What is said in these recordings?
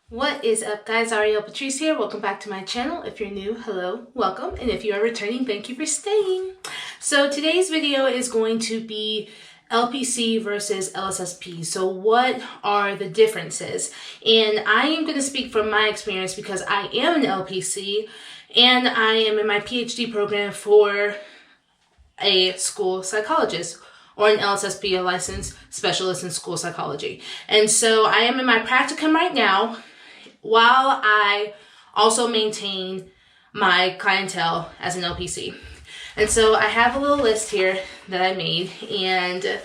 What is up, guys? Ariel Patrice here. Welcome back to my channel. If you're new, hello, welcome. And if you are returning, thank you for staying. So today's video is going to be LPC versus LSSP. So what are the differences? And I am going to speak from my experience because I am an LPC and I am in my PhD program for a school psychologist, or an LSSP, a licensed specialist in school psychology. And so I am in my practicum right now, while I also maintain my clientele as an LPC. And so I have a little list here that I made, and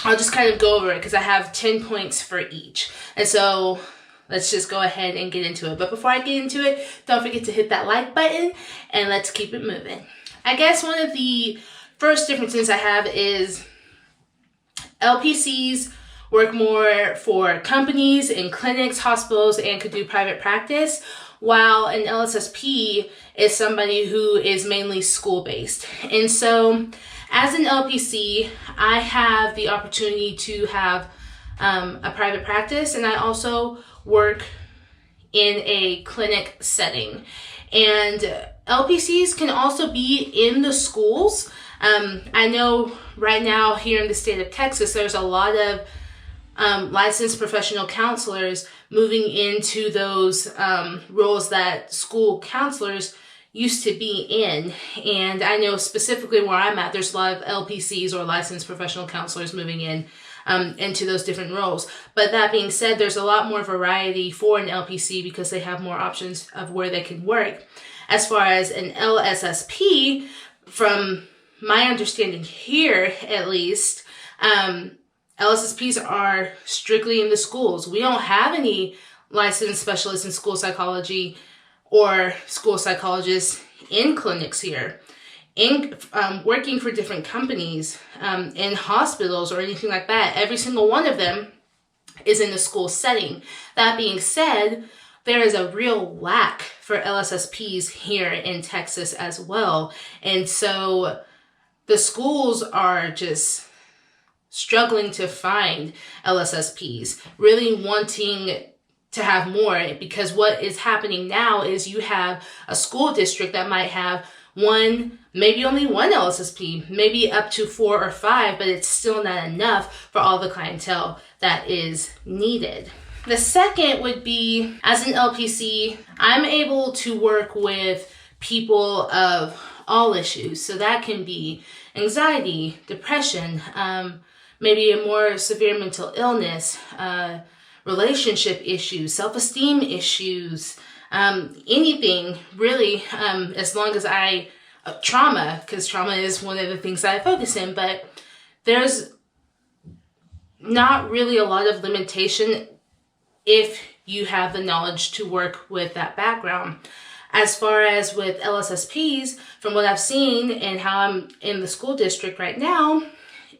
I'll just kind of go over it because I have 10 points for each. And so let's just go ahead and get into it. But before I get into it, don't forget to hit that like button and let's keep it moving. I guess one of the first differences I have is LPCs work more for companies and clinics, hospitals, and could do private practice, while an LSSP is somebody who is mainly school-based. And so as an LPC, I have the opportunity to have a private practice, and I also work in a clinic setting. And LPCs can also be in the schools. I know right now here in the state of Texas, there's a lot of licensed professional counselors moving into those roles that school counselors used to be in. And I know specifically where I'm at, there's a lot of LPCs or licensed professional counselors moving in into those different roles. But that being said, there's a lot more variety for an LPC because they have more options of where they can work. As far as an LSSP, from my understanding here at least, LSSPs are strictly in the schools. We don't have any licensed specialists in school psychology or school psychologists in clinics here. In working for different companies, in hospitals or anything like that, every single one of them is in the school setting. That being said, there is a real lack for LSSPs here in Texas as well. And so the schools are just struggling to find LSSPs, really wanting to have more, because what is happening now is you have a school district that might have one, maybe only one LSSP, maybe up to 4 or 5, but it's still not enough for all the clientele that is needed. The second would be, as an LPC, I'm able to work with people of all issues. So that can be anxiety, depression, maybe a more severe mental illness, relationship issues, self-esteem issues, anything really, as long as trauma, because trauma is one of the things that I focus in, but there's not really a lot of limitation if you have the knowledge to work with that background. As far as with LSSPs, from what I've seen and how I'm in the school district right now,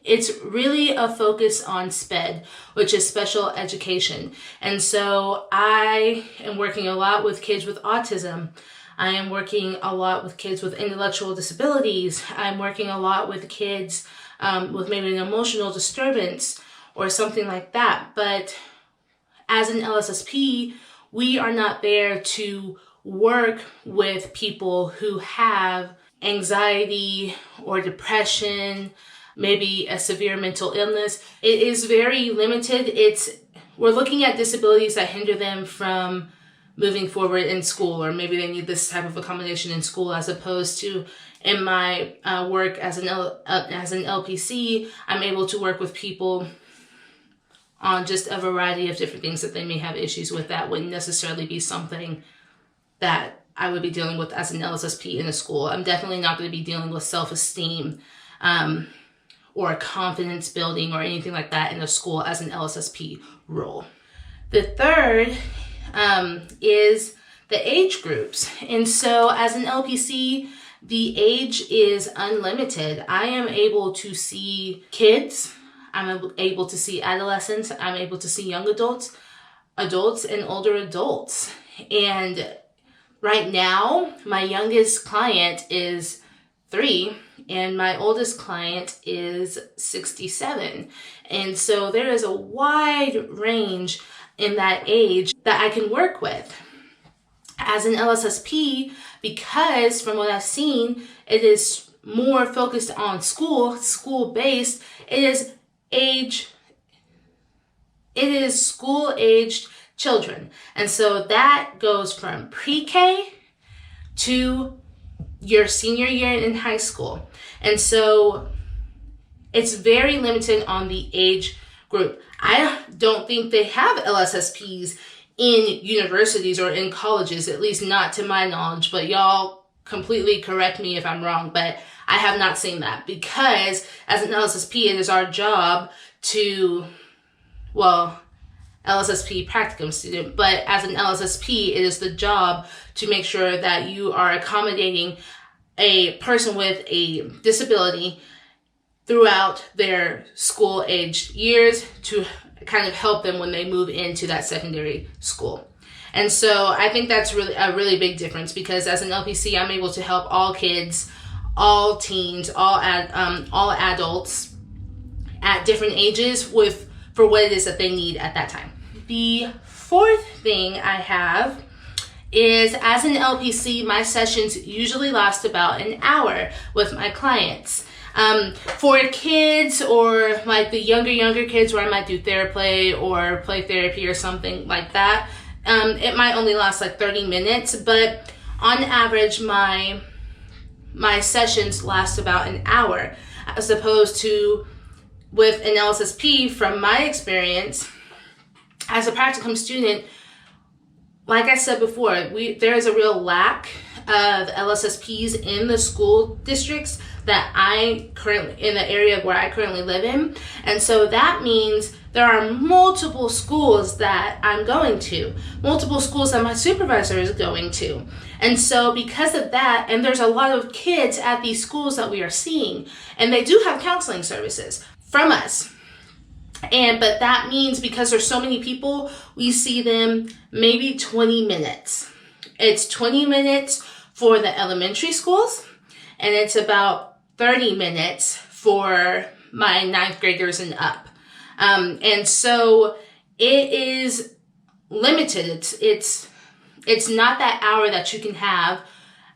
it's really a focus on SPED, which is special education. And so I am working a lot with kids with autism. I am working a lot with kids with intellectual disabilities. I'm working a lot with kids with maybe an emotional disturbance or something like that. But as an LSSP, we are not there to work with people who have anxiety or depression, maybe a severe mental illness. It is very limited. We're looking at disabilities that hinder them from moving forward in school, or maybe they need this type of accommodation in school, as opposed to in my work as an LPC, I'm able to work with people on just a variety of different things that they may have issues with that wouldn't necessarily be something that I would be dealing with as an LSSP in a school. I'm definitely not going to be dealing with self-esteem or confidence building or anything like that in a school as an LSSP role. The third is the age groups. And so as an LPC, the age is unlimited. I am able to see kids, I'm able to see adolescents, I'm able to see young adults and older adults. And right now, my youngest client is 3 and my oldest client is 67. And so there is a wide range in that age that I can work with. As an LSSP, because from what I've seen, it is more focused on school-based, it is school-aged children. And so that goes from pre-K to your senior year in high school. And so it's very limited on the age group. I don't think they have LSSPs in universities or in colleges, at least not to my knowledge, but y'all completely correct me if I'm wrong, but I have not seen that, because as an LSSP, it is our job to, LSSP practicum student, but as an LSSP, it is the job to make sure that you are accommodating a person with a disability throughout their school-aged years to kind of help them when they move into that secondary school. And so I think that's really a really big difference, because as an LPC, I'm able to help all kids, all teens, all adults at different ages for what it is that they need at that time. The fourth thing I have is, as an LPC, my sessions usually last about an hour with my clients. For kids, or like the younger kids, where I might do TheraPlay or play therapy or something like that, it might only last like 30 minutes, but on average, my sessions last about an hour, as opposed to with an LSSP. From my experience as a practicum student, like I said before, there is a real lack of LSSPs in the school districts that in the area where I currently live in. And so that means there are multiple schools that I'm going to, multiple schools that my supervisor is going to. And so because of that, and there's a lot of kids at these schools that we are seeing, and they do have counseling services from us. But that means, because there's so many people, we see them maybe 20 minutes. It's 20 minutes for the elementary schools, and it's about 30 minutes for my 9th graders and up. And so it is limited. It's not that hour that you can have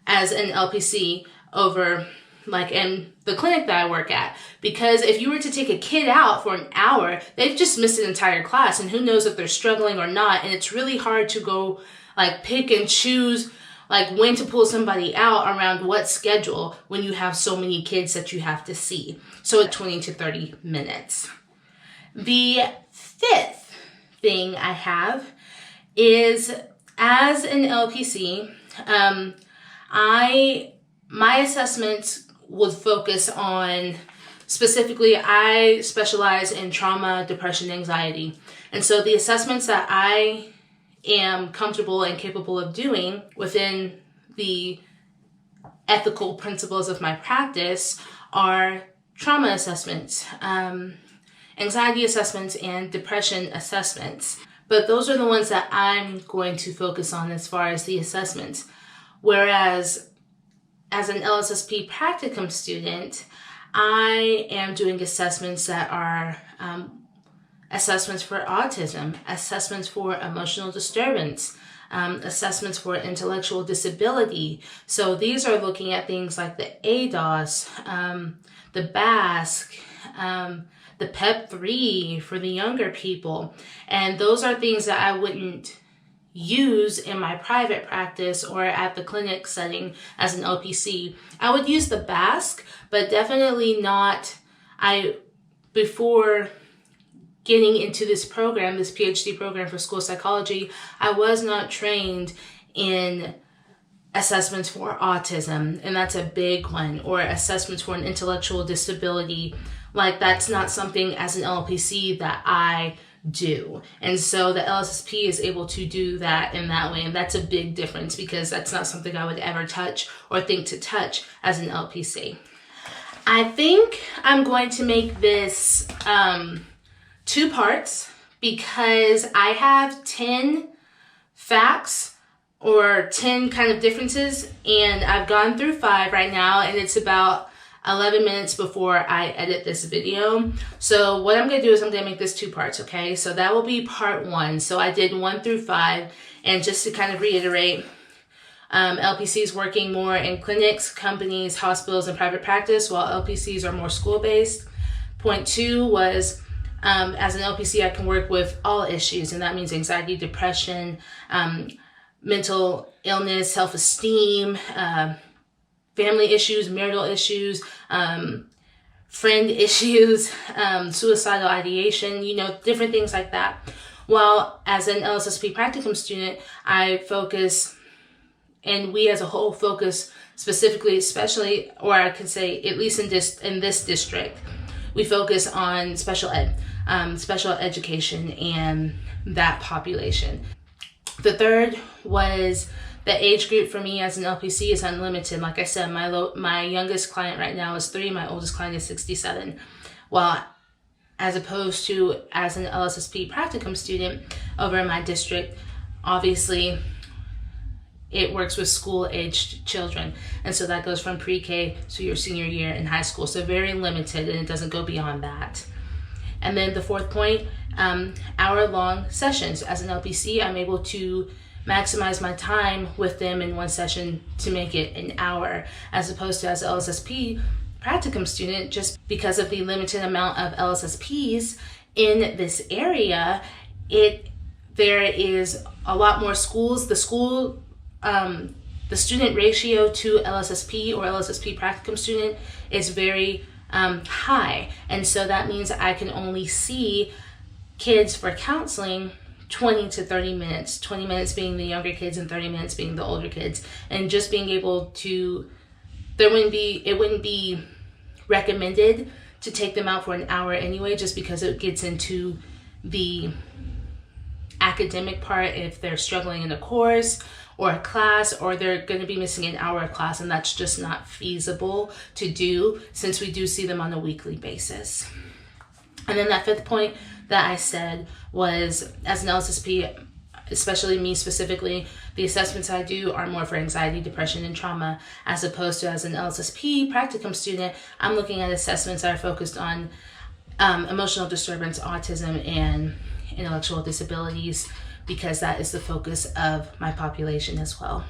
as an LPC over like in the clinic that I work at. Because if you were to take a kid out for an hour, they've just missed an entire class, and who knows if they're struggling or not. And it's really hard to go like pick and choose like when to pull somebody out around what schedule when you have so many kids that you have to see. So it's 20 to 30 minutes. The fifth thing I have is, as an LPC, my assessments would focus on, specifically, I specialize in trauma, depression, anxiety. And so the assessments that I am comfortable and capable of doing within the ethical principles of my practice are trauma assessments, anxiety assessments, and depression assessments. But those are the ones that I'm going to focus on as far as the assessments. Whereas as an LSSP practicum student, I am doing assessments that are assessments for autism, assessments for emotional disturbance, assessments for intellectual disability. So these are looking at things like the ADOS, the BASC, the PEP-3 for the younger people. And those are things that I wouldn't use in my private practice or at the clinic setting as an LPC. I would use the BASC, but definitely not. Before getting into this program, this Ph.D. program for school psychology, I was not trained in assessments for autism, and that's a big one, or assessments for an intellectual disability. Like, that's not something as an LPC that I do. And so the LSSP is able to do that in that way, and that's a big difference, because that's not something I would ever touch or think to touch as an LPC. I think I'm going to make this 2 parts, because I have 10 facts or 10 kind of differences, and I've gone through 5 right now, and it's about 11 minutes before I edit this video. So what I'm going to do is I'm going to make this 2 parts, okay? So that will be part 1. So I did 1 through 5, and just to kind of reiterate, LPC is working more in clinics, companies, hospitals, and private practice, while LPCs are more school-based. Point 2 was, as an LPC, I can work with all issues, and that means anxiety, depression, mental illness, self-esteem, family issues, marital issues, friend issues, suicidal ideation, different things like that. While as an LSSP practicum student, I focus, and we as a whole focus specifically, especially, or I can say at least in this district, we focus on special ed, special education, and that population. The third was the age group for me as an LPC is unlimited. Like I said, my youngest client right now is 3, my oldest client is 67. While as opposed to as an LSSP practicum student over in my district, obviously it works with school-aged children. And so that goes from pre-K to your senior year in high school. So very limited, and it doesn't go beyond that. And then the 4th point, hour-long sessions. As an LPC, I'm able to maximize my time with them in one session to make it an hour, as opposed to as an LSSP practicum student, just because of the limited amount of LSSPs in this area, there is a lot more schools. The student ratio to LSSP or LSSP practicum student is very high, and so that means I can only see kids for counseling 20 to 30 minutes, 20 minutes being the younger kids and 30 minutes being the older kids. And just being able to, it wouldn't be recommended to take them out for an hour anyway, just because it gets into the academic part if they're struggling in a course or a class, or they're going to be missing an hour of class, and that's just not feasible to do since we do see them on a weekly basis. And then that 5th point that I said was, as an LSSP, especially me specifically, the assessments I do are more for anxiety, depression, and trauma, as opposed to as an LSSP practicum student, I'm looking at assessments that are focused on emotional disturbance, autism, and intellectual disabilities, because that is the focus of my population as well.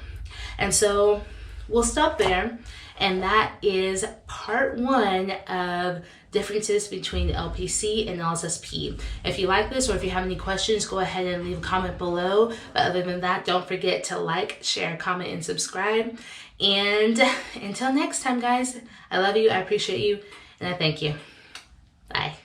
And so we'll stop there, and that is part 1 of differences between LPC and LSSP. If you like this, or if you have any questions, go ahead and leave a comment below. But other than that, don't forget to like, share, comment, and subscribe. And until next time, guys, I love you, I appreciate you, and I thank you. Bye.